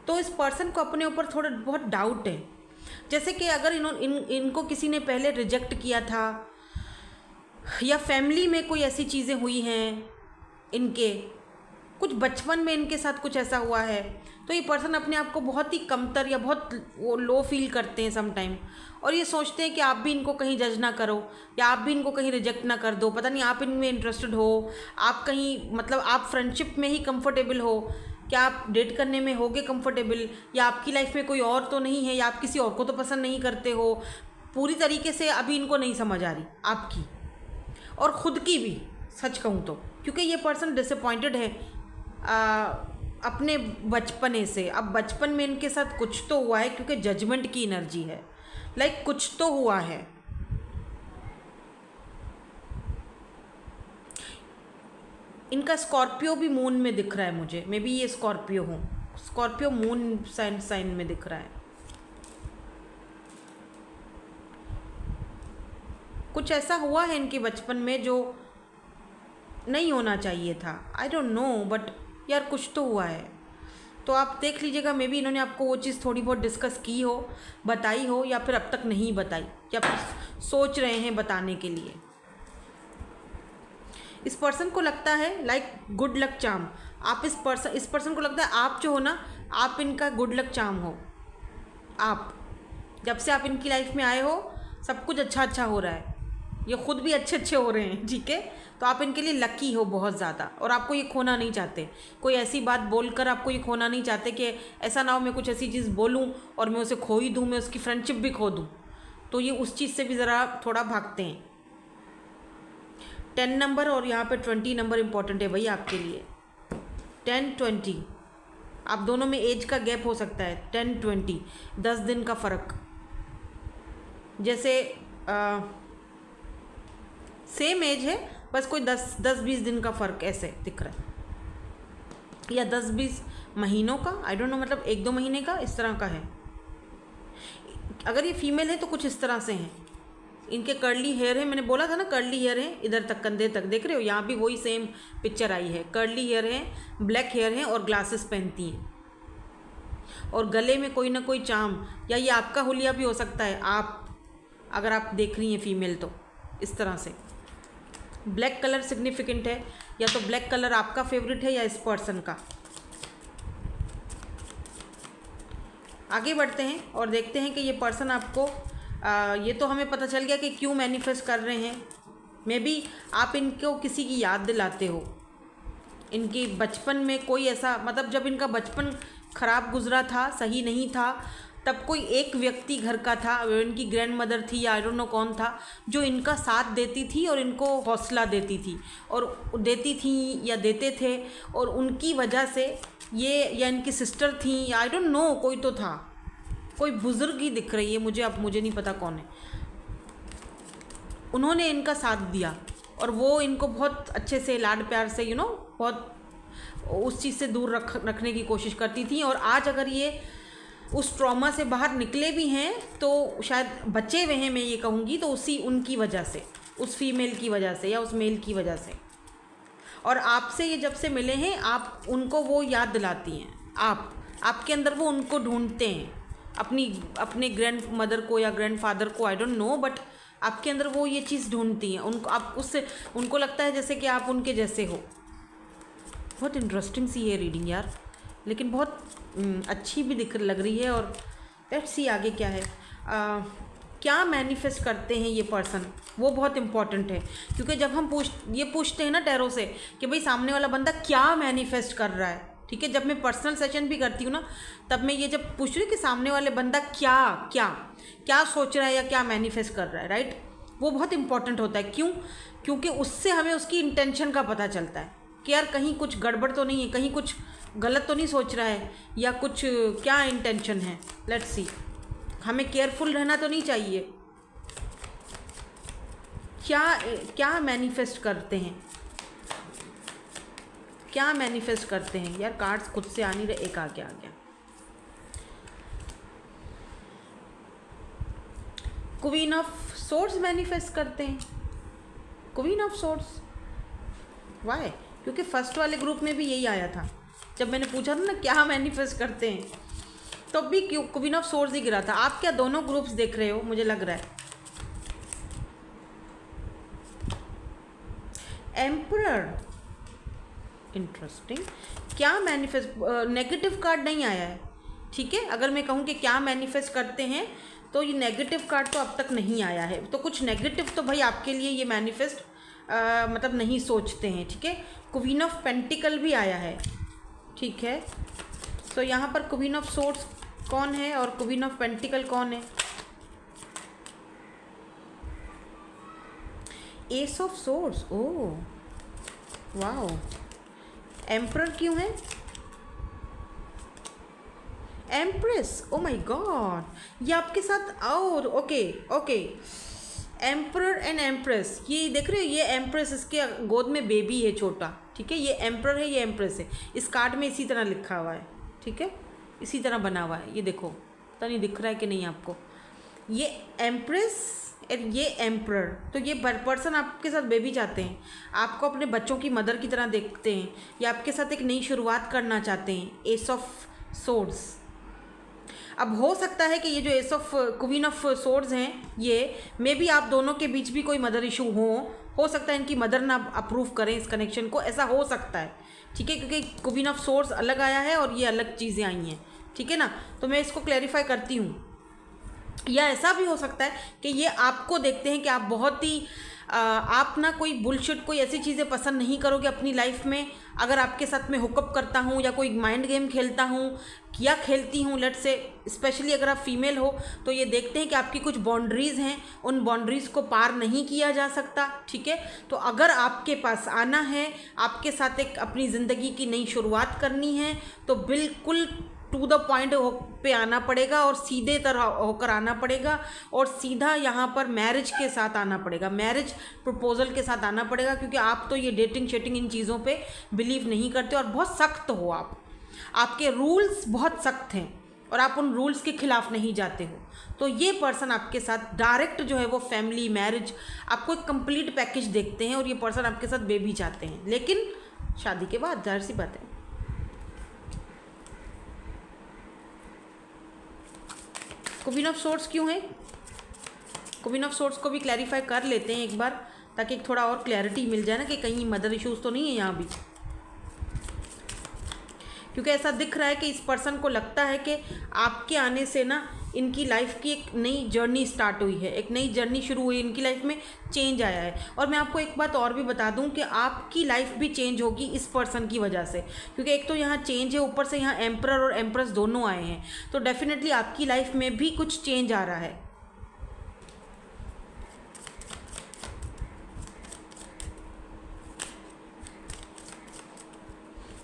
तो इस पर्सन को अपने ऊपर थोड़ा बहुत डाउट है। जैसे कि अगर इनको किसी ने पहले रिजेक्ट किया था, या फैमिली में कोई ऐसी चीज़ें हुई हैं, इनके कुछ बचपन में इनके साथ कुछ ऐसा हुआ है, तो ये पर्सन अपने आप को बहुत ही कमतर या बहुत वो लो फील करते हैं सम टाइम, और ये सोचते हैं कि आप भी इनको कहीं जज ना करो, या आप भी इनको कहीं रिजेक्ट ना कर दो, पता नहीं आप इनमें इंटरेस्टेड हो, आप कहीं मतलब आप फ्रेंडशिप में ही कंफर्टेबल हो, क्या आप डेट करने में होगे कंफर्टेबल, या आपकी लाइफ में कोई और तो नहीं है, या आप किसी और को तो पसंद नहीं करते हो। पूरी तरीके से अभी इनको नहीं समझ आ रही आपकी और ख़ुद की भी, सच कहूँ तो, क्योंकि ये पर्सन डिसअपॉइंटेड है अपने बचपने से। अब बचपन में इनके साथ कुछ तो हुआ है, क्योंकि जजमेंट की एनर्जी है, लाइक कुछ तो हुआ है। इनका स्कॉर्पियो भी मून में दिख रहा है मुझे, मे बी ये स्कॉर्पियो हो, स्कॉर्पियो मून साइन में दिख रहा है। कुछ ऐसा हुआ है इनके बचपन में जो नहीं होना चाहिए था, आई डोंट नो, बट यार कुछ तो हुआ है। तो आप देख लीजिएगा, मे बी इन्होंने आपको वो चीज़ थोड़ी बहुत डिस्कस की हो, बताई हो, या फिर अब तक नहीं बताई, या फिर सोच रहे हैं बताने के लिए। इस पर्सन को लगता है लाइक गुड लक चार्म, आप इस पर्सन को लगता है आप जो हो ना, आप इनका गुड लक चार्म हो। आप जब से आप इनकी लाइफ में आए हो, सब कुछ अच्छा हो रहा है, ये खुद भी अच्छे हो रहे हैं। ठीक है, तो आप इनके लिए लकी हो बहुत ज़्यादा, और आपको ये खोना नहीं चाहते। कोई ऐसी बात बोलकर आपको ये खोना नहीं चाहते कि ऐसा ना हो मैं कुछ ऐसी चीज़ बोलूँ और मैं उसे खो ही दूँ, मैं उसकी फ्रेंडशिप भी खो दूँ, तो ये उस चीज़ से भी ज़रा थोड़ा भागते हैं। 10 नंबर और यहाँ पे 20 नंबर इम्पॉर्टेंट है भाई आपके लिए। 10-20, आप दोनों में एज का गैप हो सकता है। 10-20, 10 दिन का फ़र्क, जैसे सेम एज है, बस कोई 10-20 दिन का फ़र्क ऐसे दिख रहा है, या 10-20 महीनों का, आई डोंट नो, मतलब 1-2 महीने का, इस तरह का है। अगर ये फीमेल है तो कुछ इस तरह से हैं। इनके कर्ली हेयर है, मैंने बोला था ना कर्ली हेयर है, इधर तक कंधे तक, देख रहे हो, यहाँ भी वही सेम पिक्चर आई है। कर्ली हेयर है, ब्लैक हेयर है, और ग्लासेस पहनती हैं, और गले में कोई ना कोई चार्म, या ये आपका हुलिया भी हो सकता है, आप अगर आप देख रही हैं फीमेल तो इस तरह से। ब्लैक कलर सिग्निफिकेंट है, या तो ब्लैक कलर आपका फेवरेट है या इस पर्सन का। आगे बढ़ते हैं और देखते हैं कि ये पर्सन आपको ये तो हमें पता चल गया कि क्यों मैनिफेस्ट कर रहे हैं। मे बी आप इनको किसी की याद दिलाते हो, इनकी बचपन में कोई ऐसा, मतलब जब इनका बचपन ख़राब गुजरा था, सही नहीं था, तब कोई एक व्यक्ति घर का था, इनकी ग्रैंड मदर थी या आई डोंट नो कौन था, जो इनका साथ देती थी और इनको हौसला देती थी, और देती थी या देते थे, और उनकी वजह से ये, या इनकी सिस्टर थी या आई डोंट नो, कोई तो था, कोई बुज़ुर्ग ही दिख रही है मुझे, अब मुझे नहीं पता कौन है। उन्होंने इनका साथ दिया और वो इनको बहुत अच्छे से लाड प्यार से बहुत उस चीज़ से दूर रखने की कोशिश करती थी। और आज अगर ये उस ट्रॉमा से बाहर निकले भी हैं तो शायद बचे हुए हैं, मैं ये कहूँगी, तो उनकी वजह से, उस फीमेल की वजह से या उस मेल की वजह से। और आपसे ये जब से मिले हैं, आप उनको वो याद दिलाती हैं, आपके अंदर वो उनको ढूंढते हैं, अपने ग्रैंड मदर को या ग्रैंड फादर को, आई डोंट नो, बट आपके अंदर वो ये चीज़ ढूंढती हैं। उनको लगता है जैसे कि आप उनके जैसे हो। बहुत इंटरेस्टिंग सी है रीडिंग यार, लेकिन बहुत अच्छी भी लग रही है। और लेट्स सी आगे क्या है। क्या मैनिफेस्ट करते हैं ये पर्सन, वो बहुत इम्पॉर्टेंट है। क्योंकि जब हम पूछते हैं ना टैरो से कि भाई सामने वाला बंदा क्या मैनिफेस्ट कर रहा है, ठीक है, जब मैं पर्सनल सेशन भी करती हूँ ना, तब मैं ये जब पूछ रही हूँ कि सामने वाले बंदा क्या क्या क्या सोच रहा है या क्या मैनिफेस्ट कर रहा है, राइट, वो बहुत इंपॉर्टेंट होता है। क्यों? क्योंकि उससे हमें उसकी इंटेंशन का पता चलता है कि यार कहीं कुछ गड़बड़ तो नहीं है, कहीं कुछ गलत तो नहीं सोच रहा है, या कुछ क्या इंटेंशन है। लेट्स सी, हमें केयरफुल रहना तो नहीं चाहिए। क्या मैनिफेस्ट करते हैं, क्या मैनिफेस्ट करते हैं यार। कार्ड्स खुद से आ नहीं रहे, एक आ गया। क्वीन ऑफ सोर्ड्स मैनिफेस्ट करते हैं, क्वीन ऑफ सोर्ड्स। वाई? क्योंकि फर्स्ट वाले ग्रुप में भी यही आया था, जब मैंने पूछा था ना क्या मैनिफेस्ट करते हैं, तो भी क्यों क्वीन ऑफ सोर्ड्स ही गिरा था। आप क्या दोनों ग्रुप्स देख रहे हो, मुझे लग रहा है। Emperor, interesting. क्या मैनिफेस्ट, नेगेटिव कार्ड नहीं आया है, ठीक है। अगर मैं कहूँ कि क्या मैनिफेस्ट करते हैं, तो ये नेगेटिव कार्ड तो अब तक नहीं आया है। तो कुछ नेगेटिव तो भाई आपके लिए ये मैनिफेस्ट मतलब नहीं सोचते हैं, ठीक है। क्वीन ऑफ पेंटिकल भी आया है, ठीक है। तो यहाँ पर क्वीन ऑफ सोर्ड्स कौन है और क्वीन ऑफ पेंटिकल कौन है? S of swords, oh wow. Emperor क्यों है? एम्प्रेस, ओ माय गॉड, ये आपके साथ और ओके। एम्परर एंड एम्प्रेस, ये देख रहे हो, ये एम्प्रेस, इसके गोद में बेबी है छोटा, ठीक है। ये एम्परर है, ये एम्प्रेस है। इस कार्ड में इसी तरह लिखा हुआ है, ठीक है, इसी तरह बना हुआ है। ये देखो, पता नहीं दिख रहा है कि नहीं आपको, ये एम्प्रेस और ये एम्परर। तो ये पर्सन आपके साथ बेबी चाहते हैं, आपको अपने बच्चों की मदर की तरह देखते हैं, या आपके साथ एक नई शुरुआत करना चाहते हैं। S of swords. अब हो सकता है कि ये जो S of queen of swords हैं, ये मे बी आप दोनों के बीच भी कोई मदर इशू हो सकता है इनकी मदर ना अप्रूव करें इस कनेक्शन को, ऐसा हो सकता है, ठीक है। क्योंकि क्वीन ऑफ सोर्ड्स अलग आया है और ये अलग चीज़ें आई हैं, ठीक है ना। तो मैं इसको क्लैरिफाई करती हूँ। या ऐसा भी हो सकता है कि ये आपको देखते हैं कि आप बहुत ही आप ना कोई बुलशिट, कोई ऐसी चीज़ें पसंद नहीं करोगे अपनी लाइफ में। अगर आपके साथ में हुकअप करता हूँ या कोई माइंड गेम खेलता हूँ या खेलती हूँ, लेट्स से, स्पेशली अगर आप फीमेल हो, तो ये देखते हैं कि आपकी कुछ बाउंड्रीज़ हैं, उन बाउंड्रीज़ को पार नहीं किया जा सकता, ठीक है। तो अगर आपके पास आना है, आपके साथ एक अपनी ज़िंदगी की नई शुरुआत करनी है, तो बिल्कुल टू द पॉइंट पे आना पड़ेगा और सीधे तरह होकर आना पड़ेगा, और सीधा यहाँ पर मैरिज के साथ आना पड़ेगा, मैरिज प्रपोजल के साथ आना पड़ेगा। क्योंकि आप तो ये डेटिंग शेटिंग इन चीज़ों पे बिलीव नहीं करते और बहुत सख्त हो आप, आपके रूल्स बहुत सख्त हैं और आप उन रूल्स के खिलाफ नहीं जाते हो। तो ये पर्सन आपके साथ डायरेक्ट जो है वो फैमिली, मैरिज, आपको एक कंप्लीट पैकेज देखते हैं। और ये पर्सन आपके साथ बेबी चाहते हैं, लेकिन शादी के बाद, जाहिर सी बात है। क्वीन ऑफ सोर्ड्स क्यों है? क्वीन ऑफ सोर्ड्स को भी क्लैरिफाई कर लेते हैं एक बार, ताकि थोड़ा और क्लैरिटी मिल जाए ना कि कहीं मदर इश्यूज तो नहीं है यहाँ भी। क्योंकि ऐसा दिख रहा है कि इस पर्सन को लगता है कि आपके आने से ना इनकी लाइफ की एक नई जर्नी स्टार्ट हुई है, एक नई जर्नी शुरू हुई, इनकी लाइफ में चेंज आया है। और मैं आपको एक बात और भी बता दूं कि आपकी लाइफ भी चेंज होगी इस पर्सन की वजह से। क्योंकि एक तो यहाँ चेंज है, ऊपर से यहाँ एम्परर और एम्प्रेस दोनों आए हैं, तो डेफिनेटली आपकी लाइफ में भी कुछ चेंज आ रहा है।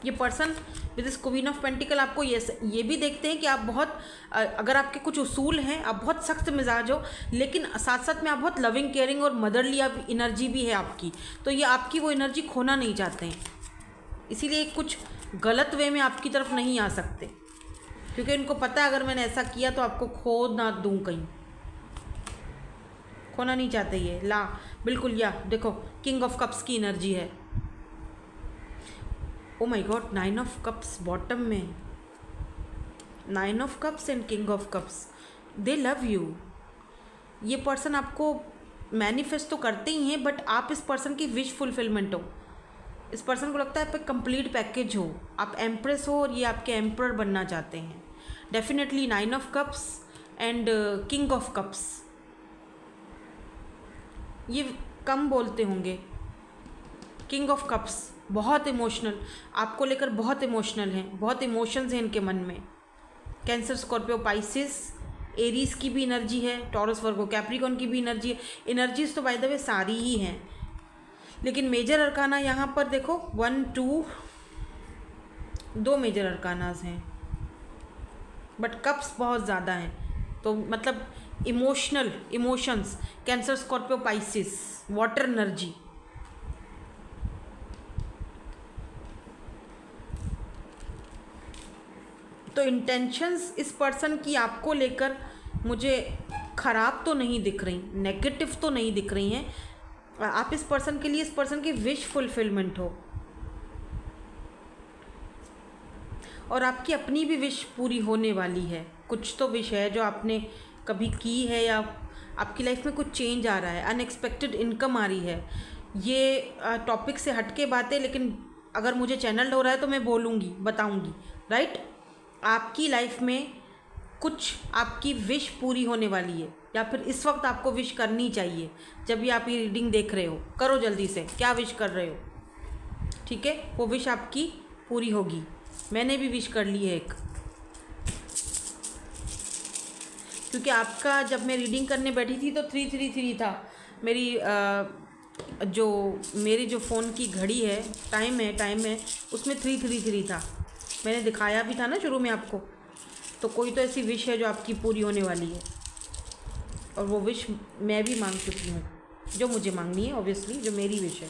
ये person with this queen of pentacle आपको ये भी देखते हैं कि आप बहुत, अगर आपके कुछ उसूल हैं, आप बहुत सख्त मिजाज हो, लेकिन साथ साथ में आप बहुत लविंग, केयरिंग और मदरली आप एनर्जी भी है आपकी। तो ये आपकी वो एनर्जी खोना नहीं चाहते हैं, इसीलिए कुछ गलत वे में आपकी तरफ नहीं आ सकते, क्योंकि उनको पता है अगर मैंने ऐसा किया तो आपको खो ना दूँ, कहीं खोना नहीं चाहते ये। ला बिल्कुल, या देखो किंग ऑफ कप्स की एनर्जी है। ओ my God, 9 of cups bottom में, 9 of cups and king of cups, they love you. ये पर्सन आपको मैनिफेस्ट तो करते ही हैं, बट आप इस पर्सन की विश फुलफिलमेंट हो। इस पर्सन को लगता है आप एक कंप्लीट पैकेज हो, आप एम्प्रेस हो और ये आपके एम्परर बनना चाहते हैं। Definitely 9 of cups and king of cups, ये कम बोलते होंगे। किंग ऑफ कप्स बहुत इमोशनल, आपको लेकर बहुत इमोशनल हैं, बहुत इमोशंस हैं इनके मन में। कैंसर, स्कॉर्पियो, पाइसिस, एरीज की भी एनर्जी है, टॉरस, वर्गो, कैप्रिकॉन की भी एनर्जी है। एनर्जीज तो बाय द वे सारी ही हैं, लेकिन मेजर अरकाना यहाँ पर देखो 1 2, 2 मेजर अरकानाज हैं, बट कप्स बहुत ज़्यादा हैं। तो मतलब emotional, emotions, cancer, Scorpio, Pisces, water energy. तो इंटेंशंस इस पर्सन की आपको लेकर मुझे ख़राब तो नहीं दिख रही, नेगेटिव तो नहीं दिख रही हैं। आप इस पर्सन के लिए, इस पर्सन की विश फुलफिलमेंट हो, और आपकी अपनी भी विश पूरी होने वाली है। कुछ तो विश है जो आपने कभी की है, या आपकी लाइफ में कुछ चेंज आ रहा है, अनएक्सपेक्टेड इनकम आ रही है। ये टॉपिक से हट के बातें, लेकिन अगर मुझे चैनल हो रहा है तो मैं बोलूँगी, बताऊँगी, राइट। आपकी लाइफ में कुछ आपकी विश पूरी होने वाली है, या फिर इस वक्त आपको विश करनी चाहिए। जब भी आप ये रीडिंग देख रहे हो, करो जल्दी से, क्या विश कर रहे हो, ठीक है। वो विश आपकी पूरी होगी। मैंने भी विश कर ली है एक, क्योंकि आपका जब मैं रीडिंग करने बैठी थी तो 333 था मेरी, मेरी जो फ़ोन की घड़ी है, टाइम है, उसमें 333 था। मैंने दिखाया भी था ना शुरू में आपको। तो कोई तो ऐसी विश है जो आपकी पूरी होने वाली है, और वो विश मैं भी मांग चुकी हूँ, जो मुझे मांगनी है, ऑब्वियसली जो मेरी विश है।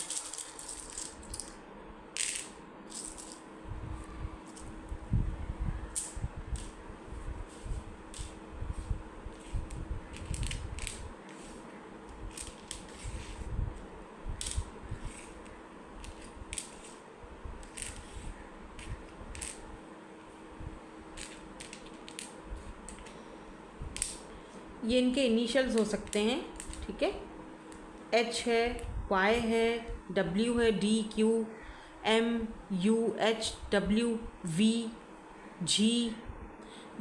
ये इनके इनिशियल्स हो सकते हैं, ठीक है। H है, Y है, W है, D, Q, M, U, H, W, V, G,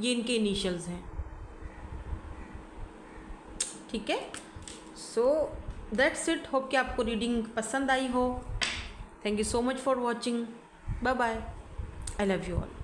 ये इनके इनिशियल्स हैं, ठीक है। So that's it. होप कि आपको रीडिंग पसंद आई हो। Thank you so much for watching. Bye bye. I love you all.